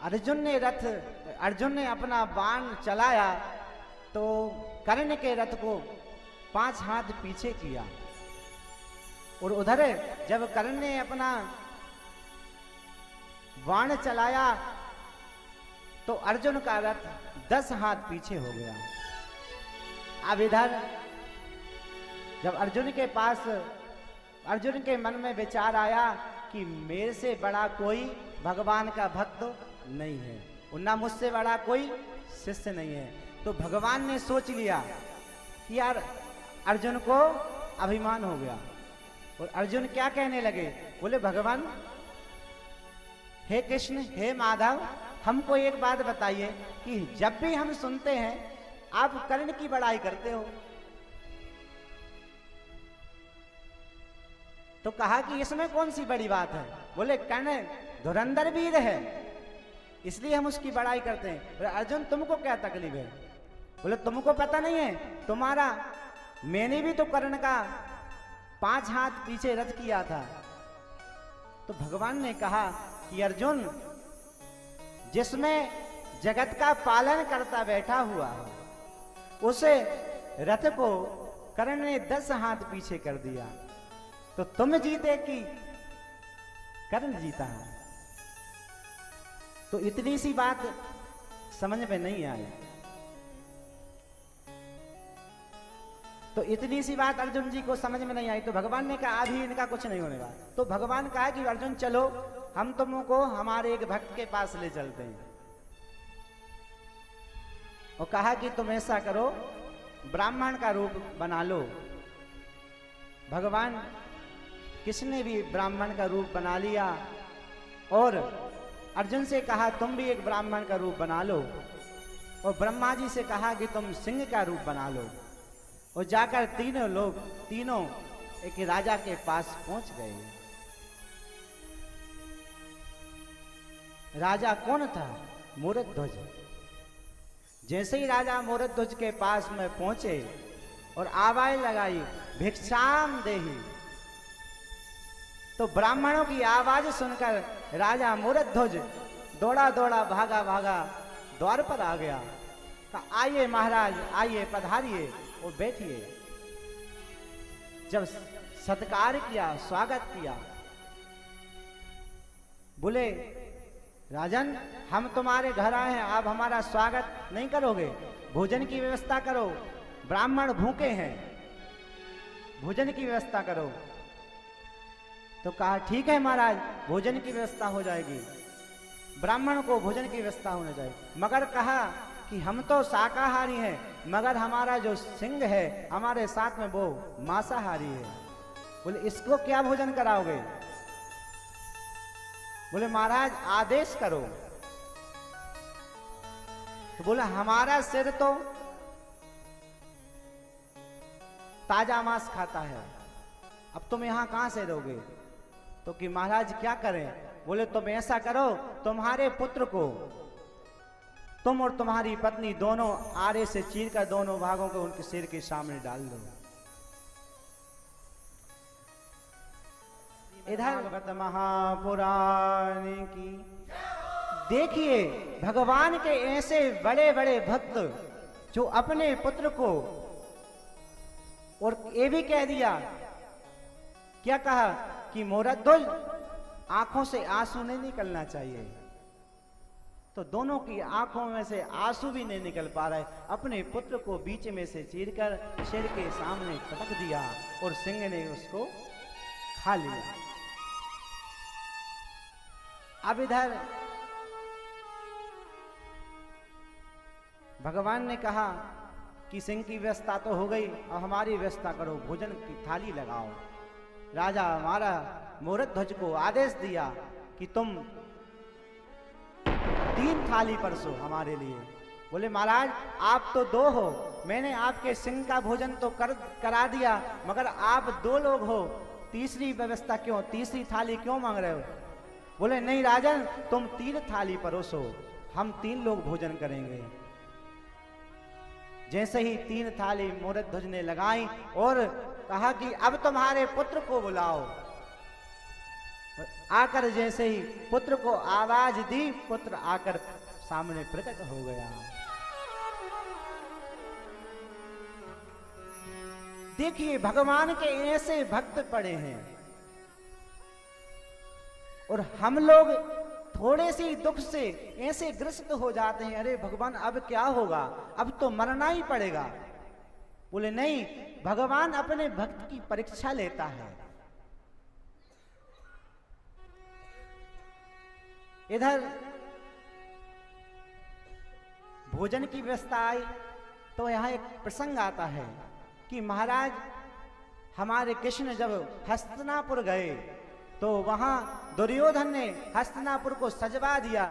अर्जुन ने अपना बाण चलाया तो कर्ण के रथ को 5 हाथ पीछे किया, और उधर जब कर्ण ने अपना बाण चलाया तो अर्जुन का रथ 10 हाथ पीछे हो गया। अब इधर जब अर्जुन के मन में विचार आया कि मेरे से बड़ा कोई भगवान का भक्त नहीं है और ना मुझसे बड़ा कोई शिष्य नहीं है, तो भगवान ने सोच लिया कि यार अर्जुन को अभिमान हो गया। और अर्जुन क्या कहने लगे, बोले भगवान, हे कृष्ण, हे माधव, हमको एक बात बताइए कि जब भी हम सुनते हैं आप कर्ण की बड़ाई करते हो, तो कहा कि इसमें कौन सी बड़ी बात है। बोले कर्ण धुरंधर वीर है, इसलिए हम उसकी बड़ाई करते हैं। बोले अर्जुन, तुमको क्या तकलीफ है। बोले तुमको पता नहीं है, मैंने भी तो कर्ण का 5 हाथ पीछे रथ किया था। तो भगवान ने कहा कि अर्जुन, जिसमें जगत का पालन करता बैठा हुआ है, उसे रथ को कर्ण ने 10 हाथ पीछे कर दिया, तो तुम जीते कि कर्ण जीता है। तो इतनी सी बात समझ में नहीं आई, तो इतनी सी बात अर्जुन जी को समझ में नहीं आई। तो भगवान ने कहा अभी इनका कुछ नहीं होने वाला। तो भगवान कहा कि अर्जुन चलो, हम तुमको हमारे एक भक्त के पास ले चलते हैं। और कहा कि तुम ऐसा करो, ब्राह्मण का रूप बना लो। भगवान किसने भी ब्राह्मण का रूप बना लिया और अर्जुन से कहा तुम भी एक ब्राह्मण का रूप बना लो, और ब्रह्मा जी से कहा कि तुम सिंह का रूप बना लो। और जाकर तीनों एक राजा के पास पहुंच गए। राजा कौन था? मूरतध्वज। जैसे ही राजा मूरतध्वज के पास में पहुंचे और आवाज लगाई भिक्षाम देहि, तो ब्राह्मणों की आवाज सुनकर राजा मूरतध्वज दौड़ा दौड़ा भागा भागा द्वार पर आ गया। कहा आइए महाराज, आइए पधारिए और बैठिए। जब सत्कार किया, स्वागत किया, बोले राजन, हम तुम्हारे घर आए हैं, आप हमारा स्वागत नहीं करोगे? भोजन की व्यवस्था करो, ब्राह्मण भूखे हैं, भोजन की व्यवस्था करो। तो कहा ठीक है महाराज, भोजन की व्यवस्था हो जाएगी, ब्राह्मण को भोजन की व्यवस्था होनी चाहिए। मगर कहा कि हम तो शाकाहारी हैं, मगर हमारा जो सिंह है हमारे साथ में वो मांसाहारी है। बोले इसको क्या भोजन कराओगे? बोले महाराज आदेश करो। तो बोला हमारा सिर तो ताजा मांस खाता है, अब तुम यहां कहां से रहोगे? तो कि महाराज क्या करें? बोले तुम ऐसा करो, तुम्हारे पुत्र को तुम और तुम्हारी पत्नी दोनों आरे से चीरकर दोनों भागों को उनके सिर के सामने डाल दो। इधर भगवत महापुराण की देखिए, भगवान के ऐसे बड़े बड़े भक्त जो अपने पुत्र को, और ये भी कह दिया, क्या कहा कि मूरतध्वज आंखों से आंसू नहीं निकलना चाहिए। तो दोनों की आंखों में से आंसू भी नहीं निकल पा रहे, अपने पुत्र को बीच में से चीरकर सिर के सामने पटक दिया और सिंह ने उसको खा लिया। अब इधर भगवान ने कहा कि सिंह की व्यवस्था तो हो गई, अब हमारी व्यवस्था करो, भोजन की थाली लगाओ। राजा हमारा मूरतध्वज को आदेश दिया कि तुम 3 थाली परसो हमारे लिए। बोले महाराज आप तो 2 हो, मैंने आपके सिंह का भोजन तो करा दिया, मगर आप 2 लोग हो, तीसरी व्यवस्था क्यों, तीसरी थाली क्यों मांग रहे हो? बोले नहीं राजन, तुम 3 थाली परोसो, हम 3 लोग भोजन करेंगे। जैसे ही 3 थाली मूरतध्वज ने लगाई और कहा कि अब तुम्हारे पुत्र को बुलाओ। आकर जैसे ही पुत्र को आवाज दी, पुत्र आकर सामने प्रकट हो गया। देखिए भगवान के ऐसे भक्त पड़े हैं और हम लोग थोड़े से दुख से ऐसे ग्रस्त हो जाते हैं, अरे भगवान अब क्या होगा, अब तो मरना ही पड़ेगा। बोले नहीं, भगवान अपने भक्त की परीक्षा लेता है। इधर भोजन की व्यवस्था आई तो यहां एक प्रसंग आता है कि महाराज हमारे कृष्ण जब हस्तिनापुर गए तो वहां दुर्योधन ने हस्तिनापुर को सजवा दिया।